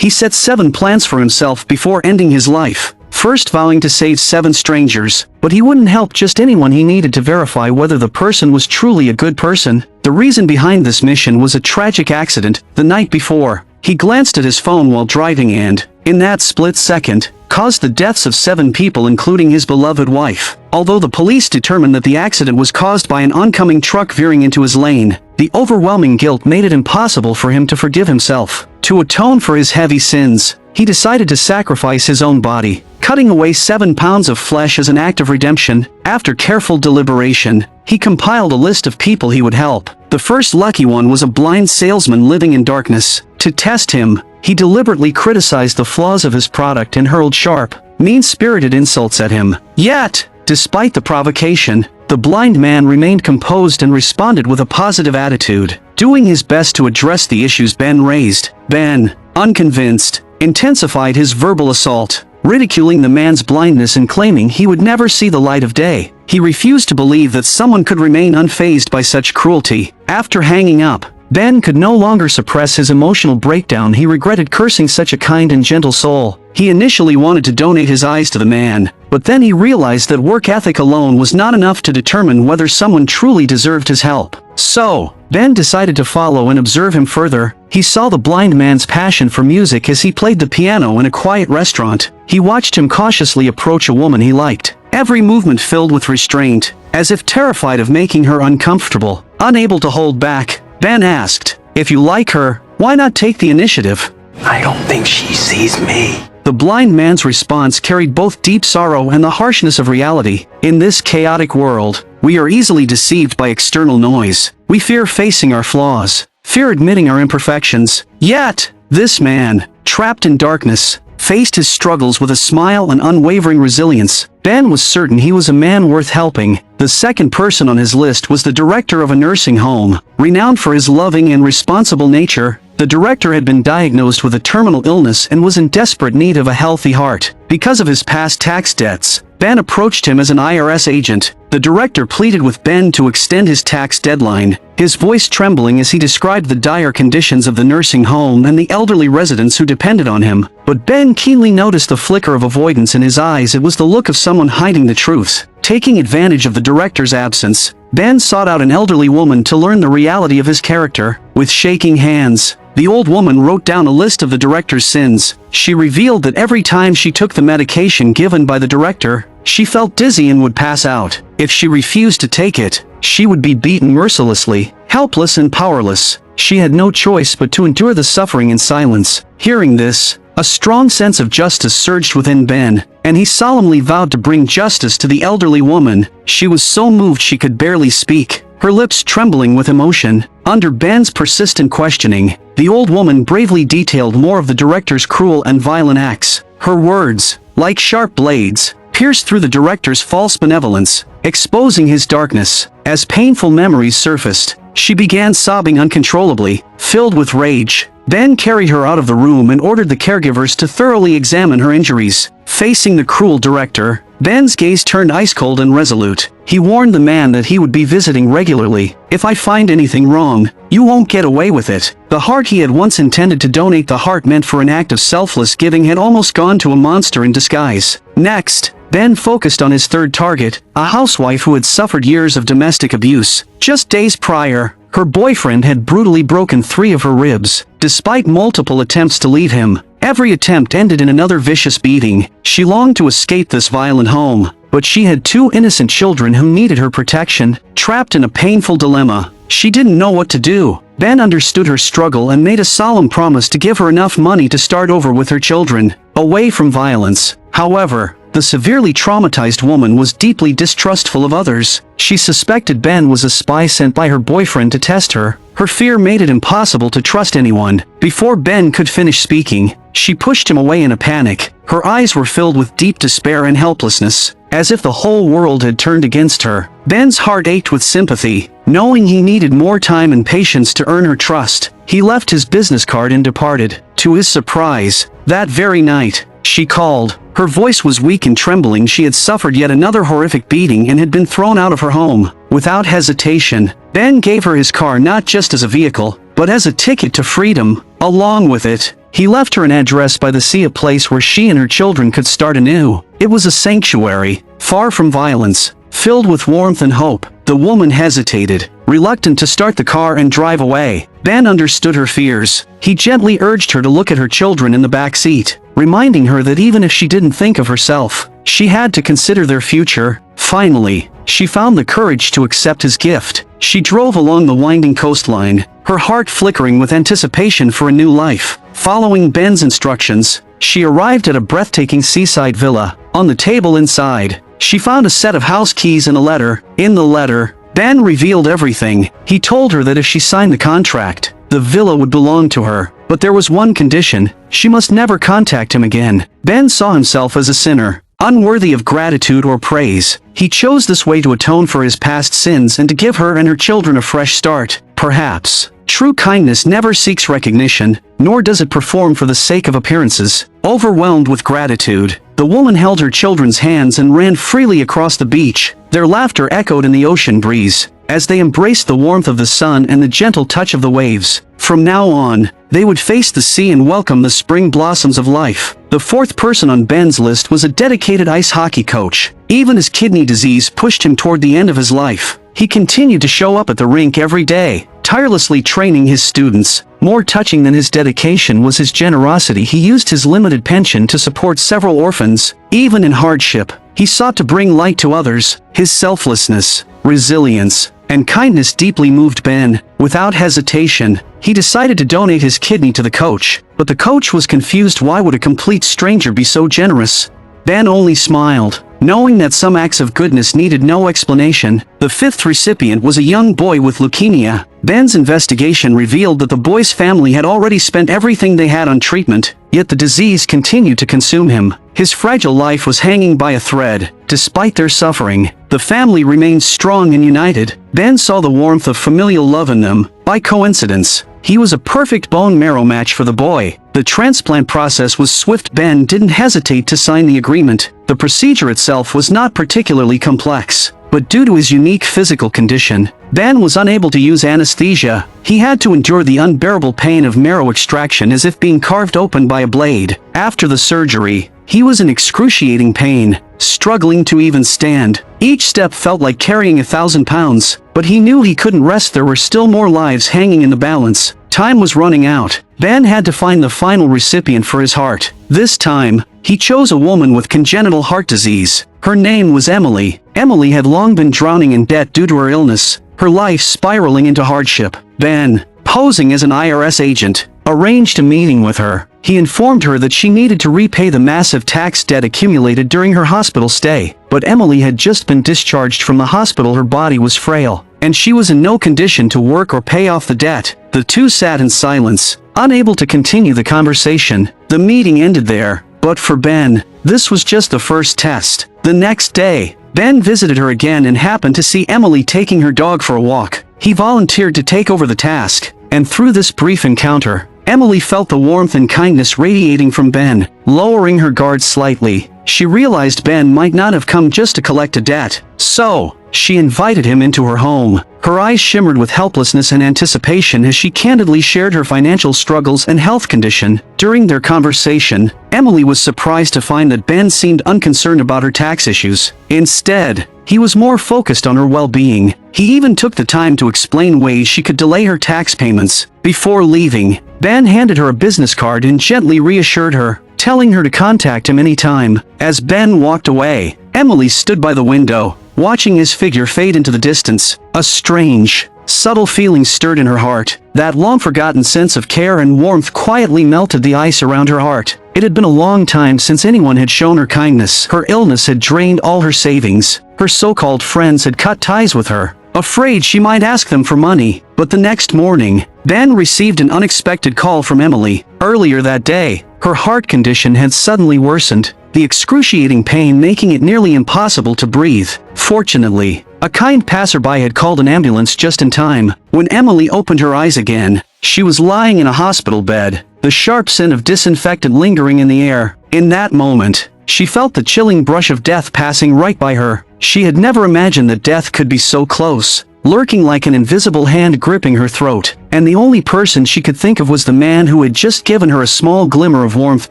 He set 7 plans for himself before ending his life. First vowing to save 7 strangers, but he wouldn't help just anyone. He needed to verify whether the person was truly a good person. The reason behind this mission was a tragic accident the night before. He glanced at his phone while driving and, in that split second, caused the deaths of 7 people including his beloved wife. Although the police determined that the accident was caused by an oncoming truck veering into his lane, the overwhelming guilt made it impossible for him to forgive himself. To atone for his heavy sins, he decided to sacrifice his own body, cutting away 7 pounds of flesh as an act of redemption. After careful deliberation, he compiled a list of people he would help. The first lucky one was a blind salesman living in darkness. To test him, he deliberately criticized the flaws of his product and hurled sharp, mean-spirited insults at him. Yet, despite the provocation, the blind man remained composed and responded with a positive attitude, doing his best to address the issues Ben raised. Ben, unconvinced, intensified his verbal assault, ridiculing the man's blindness and claiming he would never see the light of day. He refused to believe that someone could remain unfazed by such cruelty. After hanging up, Ben could no longer suppress his emotional breakdown. He regretted cursing such a kind and gentle soul. He initially wanted to donate his eyes to the man, but then he realized that work ethic alone was not enough to determine whether someone truly deserved his help. So, Ben decided to follow and observe him further. He saw the blind man's passion for music as he played the piano in a quiet restaurant. He watched him cautiously approach a woman he liked, every movement filled with restraint, as if terrified of making her uncomfortable. Unable to hold back, Ben asked, "If you like her, why not take the initiative?" "I don't think she sees me." The blind man's response carried both deep sorrow and the harshness of reality. In this chaotic world, we are easily deceived by external noise. We fear facing our flaws, fear admitting our imperfections. Yet, this man, trapped in darkness, faced his struggles with a smile and unwavering resilience. Ben was certain he was a man worth helping. The second person on his list was the director of a nursing home. Renowned for his loving and responsible nature, the director had been diagnosed with a terminal illness and was in desperate need of a healthy heart. Because of his past tax debts, Ben approached him as an IRS agent. The director pleaded with Ben to extend his tax deadline, his voice trembling as he described the dire conditions of the nursing home and the elderly residents who depended on him. But Ben keenly noticed the flicker of avoidance in his eyes. It was the look of someone hiding the truth. Taking advantage of the director's absence, Ben sought out an elderly woman to learn the reality of his character. With shaking hands, the old woman wrote down a list of the director's sins. She revealed that every time she took the medication given by the director, she felt dizzy and would pass out. If she refused to take it, she would be beaten mercilessly. Helpless and powerless, she had no choice but to endure the suffering in silence. Hearing this, a strong sense of justice surged within Ben, and he solemnly vowed to bring justice to the elderly woman. She was so moved she could barely speak, her lips trembling with emotion. Under Ben's persistent questioning, the old woman bravely detailed more of the director's cruel and violent acts. Her words, like sharp blades, pierced through the director's false benevolence, exposing his darkness. As painful memories surfaced, she began sobbing uncontrollably. Filled with rage, Ben carried her out of the room and ordered the caregivers to thoroughly examine her injuries. Facing the cruel director, Ben's gaze turned ice-cold and resolute. He warned the man that he would be visiting regularly. "If I find anything wrong, you won't get away with it." The heart he had once intended to donate, the heart meant for an act of selfless giving, had almost gone to a monster in disguise. Next, Ben focused on his third target, a housewife who had suffered years of domestic abuse. Just days prior, her boyfriend had brutally broken 3 of her ribs. Despite multiple attempts to leave him, every attempt ended in another vicious beating. She longed to escape this violent home, but she had 2 innocent children who needed her protection. Trapped in a painful dilemma, she didn't know what to do. Ben understood her struggle and made a solemn promise to give her enough money to start over with her children, away from violence. However, the severely traumatized woman was deeply distrustful of others. She suspected Ben was a spy sent by her boyfriend to test her. Her fear made it impossible to trust anyone. Before Ben could finish speaking, she pushed him away in a panic. Her eyes were filled with deep despair and helplessness, as if the whole world had turned against her. Ben's heart ached with sympathy, knowing he needed more time and patience to earn her trust. He left his business card and departed. To his surprise, that very night, she called. Her voice was weak and trembling. She had suffered yet another horrific beating and had been thrown out of her home. Without hesitation, Ben gave her his car, not just as a vehicle, but as a ticket to freedom. Along with it, He left her an address by the sea, a place where she and her children could start anew. It was a sanctuary, far from violence, filled with warmth and hope. The woman hesitated, reluctant to start the car and drive away. Ben understood her fears. He gently urged her to look at her children in the back seat, reminding her that even if she didn't think of herself, she had to consider their future. Finally, she found the courage to accept his gift. She drove along the winding coastline, her heart flickering with anticipation for a new life. Following Ben's instructions, she arrived at a breathtaking seaside villa. On the table inside, she found a set of house keys and a letter. In the letter, Ben revealed everything. He told her that if she signed the contract, the villa would belong to her. But there was one condition: she must never contact him again. Ben saw himself as a sinner, unworthy of gratitude or praise. He chose this way to atone for his past sins and to give her and her children a fresh start. Perhaps true kindness never seeks recognition, nor does it perform for the sake of appearances. Overwhelmed with gratitude, the woman held her children's hands and ran freely across the beach. Their laughter echoed in the ocean breeze, as they embraced the warmth of the sun and the gentle touch of the waves. From now on, they would face the sea and welcome the spring blossoms of life. The fourth person on Ben's list was a dedicated ice hockey coach. Even as kidney disease pushed him toward the end of his life, he continued to show up at the rink every day, tirelessly training his students. More touching than his dedication was his generosity. He used his limited pension to support several orphans. Even in hardship, he sought to bring light to others. His selflessness, resilience, and kindness deeply moved Ben. Without hesitation, he decided to donate his kidney to the coach. But the coach was confused. Why would a complete stranger be so generous? Ben only smiled, knowing that some acts of goodness needed no explanation. The fifth recipient was a young boy with leukemia. Ben's investigation revealed that the boy's family had already spent everything they had on treatment, yet the disease continued to consume him. His fragile life was hanging by a thread. Despite their suffering, the family remained strong and united. Ben saw the warmth of familial love in them. By coincidence, he was a perfect bone marrow match for the boy. The transplant process was swift. Ben didn't hesitate to sign the agreement. The procedure itself was not particularly complex, but due to his unique physical condition, Ben was unable to use anesthesia. He had to endure the unbearable pain of marrow extraction as if being carved open by a blade. After the surgery, he was in excruciating pain, struggling to even stand. Each step felt like carrying 1,000 pounds, but he knew he couldn't rest. There were still more lives hanging in the balance. Time was running out. Ben had to find the final recipient for his heart. This time, he chose a woman with congenital heart disease. Her name was Emily. Emily had long been drowning in debt due to her illness, her life spiraling into hardship. Ben, posing as an IRS agent, arranged a meeting with her. He informed her that she needed to repay the massive tax debt accumulated during her hospital stay. But Emily had just been discharged from the hospital. Her body was frail, and she was in no condition to work or pay off the debt. The two sat in silence, unable to continue the conversation. The meeting ended there, but for Ben, this was just the first test. The next day, Ben visited her again and happened to see Emily taking her dog for a walk. He volunteered to take over the task, and through this brief encounter, Emily felt the warmth and kindness radiating from Ben. Lowering her guard slightly, she realized Ben might not have come just to collect a debt. So, she invited him into her home. Her eyes shimmered with helplessness and anticipation as she candidly shared her financial struggles and health condition. During their conversation, Emily was surprised to find that Ben seemed unconcerned about her tax issues. Instead, he was more focused on her well-being. He even took the time to explain ways she could delay her tax payments. Before leaving, Ben handed her a business card and gently reassured her, telling her to contact him anytime. As Ben walked away, Emily stood by the window, watching his figure fade into the distance. A strange, subtle feeling stirred in her heart. That long-forgotten sense of care and warmth quietly melted the ice around her heart. It had been a long time since anyone had shown her kindness. Her illness had drained all her savings. Her so-called friends had cut ties with her, afraid she might ask them for money. But the next morning, Ben received an unexpected call from Emily. Earlier that day, her heart condition had suddenly worsened, the excruciating pain making it nearly impossible to breathe. Fortunately, a kind passerby had called an ambulance just in time. When Emily opened her eyes again, she was lying in a hospital bed, the sharp scent of disinfectant lingering in the air. In that moment, she felt the chilling brush of death passing right by her. She had never imagined that death could be so close. lurking like an invisible hand gripping her throat, and the only person she could think of was the man who had just given her a small glimmer of warmth,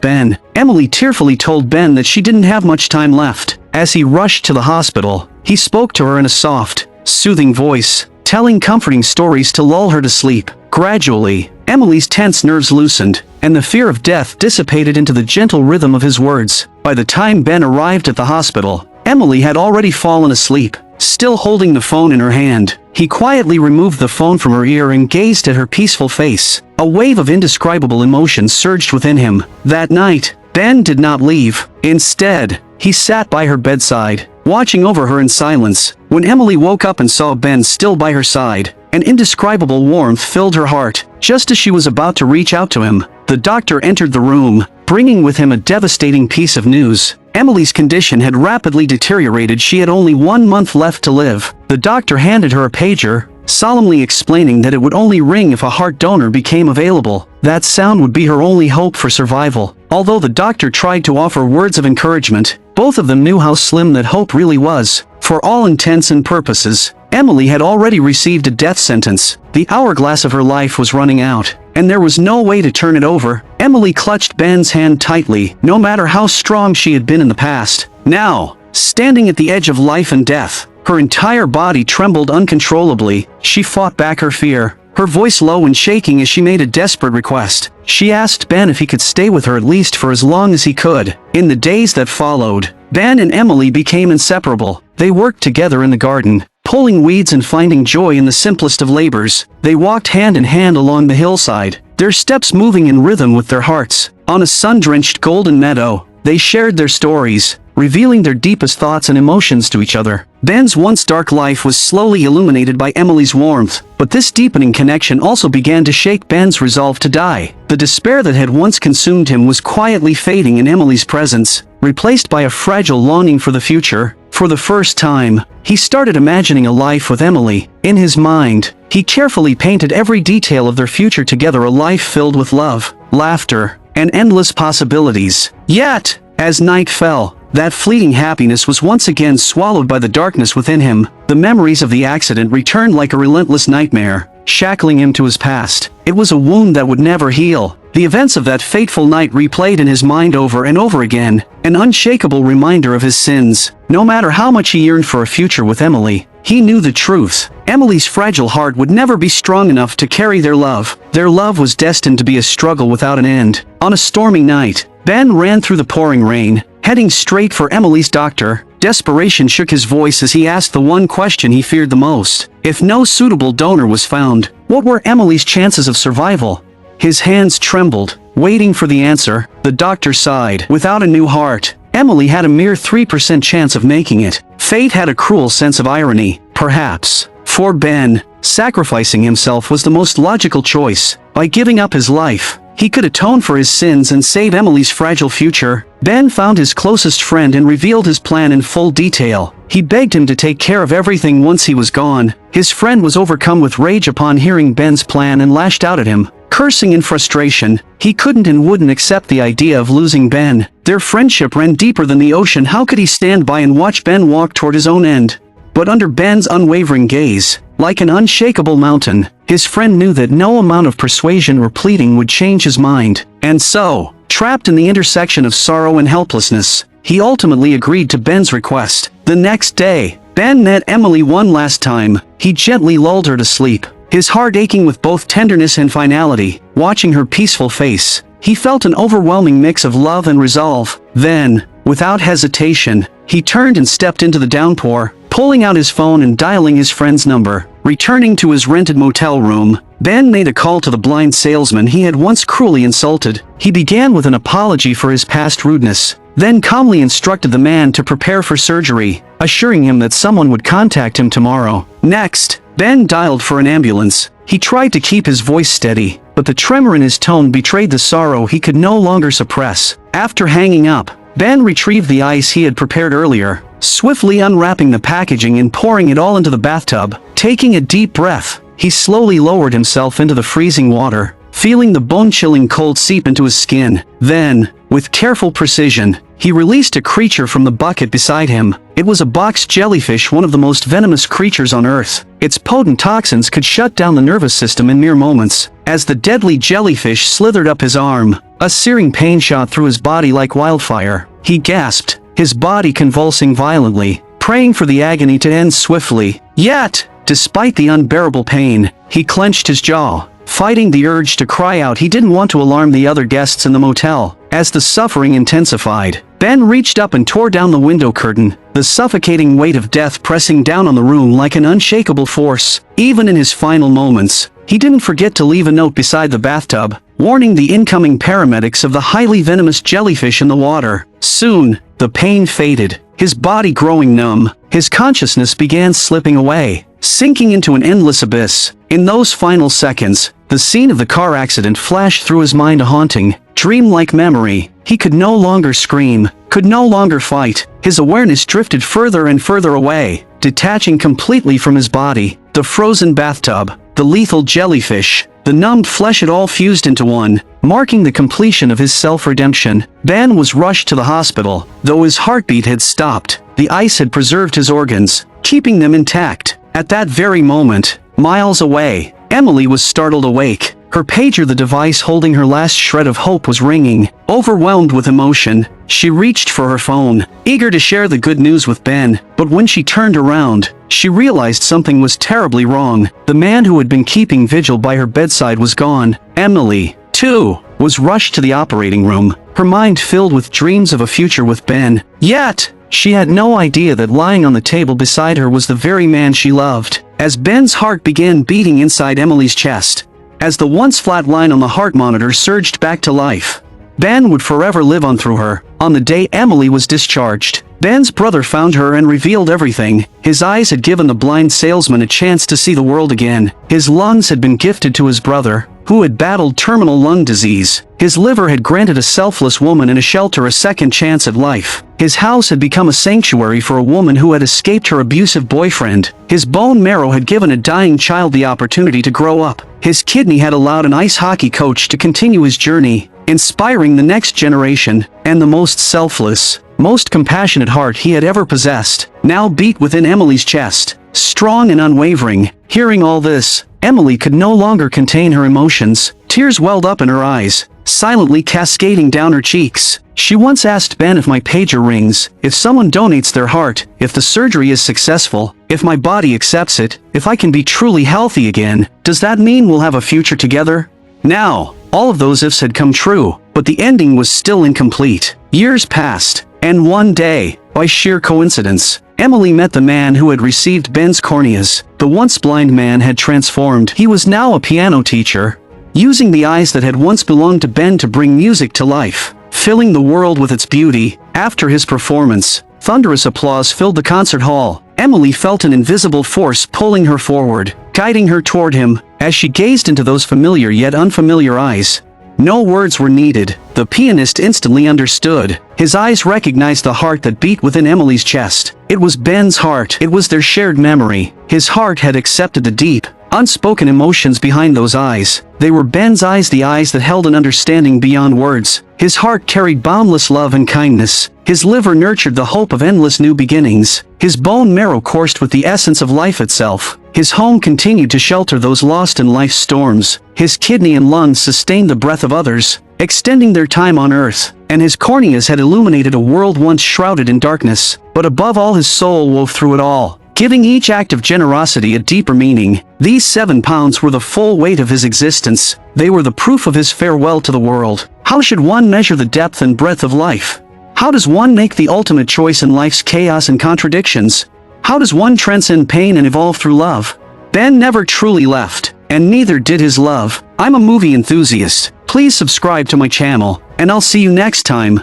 Ben. Emily tearfully told Ben that she didn't have much time left. As he rushed to the hospital, he spoke to her in a soft, soothing voice, telling comforting stories to lull her to sleep. Gradually, Emily's tense nerves loosened, and the fear of death dissipated into the gentle rhythm of his words. By the time Ben arrived at the hospital, Emily had already fallen asleep, still holding the phone in her hand. He quietly removed the phone from her ear and gazed at her peaceful face. A wave of indescribable emotion surged within him. That night, Ben did not leave. Instead, he sat by her bedside, watching over her in silence. When Emily woke up and saw Ben still by her side, an indescribable warmth filled her heart. Just as she was about to reach out to him, the doctor entered the room, bringing with him a devastating piece of news. Emily's condition had rapidly deteriorated. She had only 1 month left to live. The doctor handed her a pager, solemnly explaining that it would only ring if a heart donor became available. That sound would be her only hope for survival. Although the doctor tried to offer words of encouragement, both of them knew how slim that hope really was. For all intents and purposes, Emily had already received a death sentence. The hourglass of her life was running out, and there was no way to turn it over. Emily clutched Ben's hand tightly, no matter how strong she had been in the past. Now, standing at the edge of life and death, her entire body trembled uncontrollably. She fought back her fear, her voice low and shaking as she made a desperate request. She asked Ben if he could stay with her at least for as long as he could. In the days that followed, Ben and Emily became inseparable. They worked together in the garden, pulling weeds and finding joy in the simplest of labors. They walked hand in hand along the hillside, their steps moving in rhythm with their hearts. On a sun-drenched golden meadow, they shared their stories, revealing their deepest thoughts and emotions to each other. Ben's once dark life was slowly illuminated by Emily's warmth, but this deepening connection also began to shake Ben's resolve to die. The despair that had once consumed him was quietly fading in Emily's presence, replaced by a fragile longing for the future. For the first time, he started imagining a life with Emily. In his mind, he carefully painted every detail of their future together, a life filled with love, laughter, and endless possibilities. Yet, as night fell, that fleeting happiness was once again swallowed by the darkness within him. The memories of the accident returned like a relentless nightmare, shackling him to his past. It was a wound that would never heal. The events of that fateful night replayed in his mind over and over again, an unshakable reminder of his sins. No matter how much he yearned for a future with Emily, he knew the truth. Emily's fragile heart would never be strong enough to carry their love. Their love was destined to be a struggle without an end. On a stormy night, Ben ran through the pouring rain, heading straight for Emily's doctor. Desperation shook his voice as he asked the one question he feared the most. If no suitable donor was found, what were Emily's chances of survival? His hands trembled, waiting for the answer. The doctor sighed. Without a new heart, Emily had a mere 3% chance of making it. Fate had a cruel sense of irony, perhaps. For Ben, sacrificing himself was the most logical choice. By giving up his life, he could atone for his sins and save Emily's fragile future. Ben found his closest friend and revealed his plan in full detail. He begged him to take care of everything once he was gone. His friend was overcome with rage upon hearing Ben's plan and lashed out at him, cursing in frustration. He couldn't and wouldn't accept the idea of losing Ben. Their friendship ran deeper than the ocean. How could he stand by and watch Ben walk toward his own end? But under Ben's unwavering gaze, like an unshakable mountain, his friend knew that no amount of persuasion or pleading would change his mind. And so, trapped in the intersection of sorrow and helplessness, he ultimately agreed to Ben's request. The next day, Ben met Emily one last time. He gently lulled her to sleep, his heart aching with both tenderness and finality. Watching her peaceful face, he felt an overwhelming mix of love and resolve. Then, without hesitation, he turned and stepped into the downpour, pulling out his phone and dialing his friend's number. Returning to his rented motel room, Ben made a call to the blind salesman he had once cruelly insulted. He began with an apology for his past rudeness, then calmly instructed the man to prepare for surgery, assuring him that someone would contact him tomorrow. Next, Ben dialed for an ambulance. He tried to keep his voice steady, but the tremor in his tone betrayed the sorrow he could no longer suppress. After hanging up, Ben retrieved the ice he had prepared earlier, swiftly unwrapping the packaging and pouring it all into the bathtub. Taking a deep breath, he slowly lowered himself into the freezing water, feeling the bone-chilling cold seep into his skin. Then, With careful precision, he released a creature from the bucket beside him. It was a box jellyfish, one of the most venomous creatures on Earth. Its potent toxins could shut down the nervous system in mere moments. As the deadly jellyfish slithered up his arm, a searing pain shot through his body like wildfire. He gasped, his body convulsing violently, praying for the agony to end swiftly. Yet, despite the unbearable pain, he clenched his jaw, fighting the urge to cry out. He didn't want to alarm the other guests in the motel. As the suffering intensified, Ben reached up and tore down the window curtain, the suffocating weight of death pressing down on the room like an unshakable force. Even in his final moments, he didn't forget to leave a note beside the bathtub, warning the incoming paramedics of the highly venomous jellyfish in the water. Soon, the pain faded, his body growing numb. His consciousness began slipping away, sinking into an endless abyss. In those final seconds, the scene of the car accident flashed through his mind, a haunting, dreamlike memory. He could no longer scream, could no longer fight. His awareness drifted further and further away, detaching completely from his body. The frozen bathtub, the lethal jellyfish, the numbed flesh, it all fused into one, marking the completion of his self-redemption. Ben was rushed to the hospital. Though his heartbeat had stopped, the ice had preserved his organs, keeping them intact. At that very moment, miles away, Emily was startled awake. Her pager, the device holding her last shred of hope, was ringing. Overwhelmed with emotion, she reached for her phone, eager to share the good news with Ben. But when she turned around, she realized something was terribly wrong. The man who had been keeping vigil by her bedside was gone. Emily, too, was rushed to the operating room, her mind filled with dreams of a future with Ben. Yet, she had no idea that lying on the table beside her was the very man she loved. As Ben's heart began beating inside Emily's chest, as the once flat line on the heart monitor surged back to life, Ben would forever live on through her. On the day Emily was discharged, Ben's brother found her and revealed everything. His eyes had given the blind salesman a chance to see the world again. His lungs had been gifted to his brother, who had battled terminal lung disease. His liver had granted a selfless woman in a shelter a second chance at life. His house had become a sanctuary for a woman who had escaped her abusive boyfriend. His bone marrow had given a dying child the opportunity to grow up. His kidney had allowed an ice hockey coach to continue his journey, inspiring the next generation. And the most selfless, most compassionate heart he had ever possessed now beat within Emily's chest, strong and unwavering. Hearing all this, Emily could no longer contain her emotions. Tears welled up in her eyes, silently cascading down her cheeks. She once asked Ben, if my pager rings, if someone donates their heart, if the surgery is successful, if my body accepts it, if I can be truly healthy again, does that mean we'll have a future together? Now, all of those ifs had come true, but the ending was still incomplete. Years passed, and one day, by sheer coincidence, Emily met the man who had received Ben's corneas. The once blind man had transformed. He was now a piano teacher, using the eyes that had once belonged to Ben to bring music to life, filling the world with its beauty. After his performance, thunderous applause filled the concert hall. Emily felt an invisible force pulling her forward, guiding her toward him. As she gazed into those familiar yet unfamiliar eyes, no words were needed. The pianist instantly understood. His eyes recognized the heart that beat within Emily's chest. It was Ben's heart. It was their shared memory. His heart had accepted the deep, unspoken emotions behind those eyes. They were Ben's eyes, the eyes that held an understanding beyond words. His heart carried boundless love and kindness. His liver nurtured the hope of endless new beginnings. His bone marrow coursed with the essence of life itself. His home continued to shelter those lost in life's storms. His kidney and lungs sustained the breath of others, extending their time on earth. And his corneas had illuminated a world once shrouded in darkness. But above all, his soul wove through it all, giving each act of generosity a deeper meaning. These 7 pounds were the full weight of his existence. They were the proof of his farewell to the world. How should one measure the depth and breadth of life? How does one make the ultimate choice in life's chaos and contradictions? How does one transcend pain and evolve through love? Ben never truly left, and neither did his love. I'm a movie enthusiast. Please subscribe to my channel, and I'll see you next time.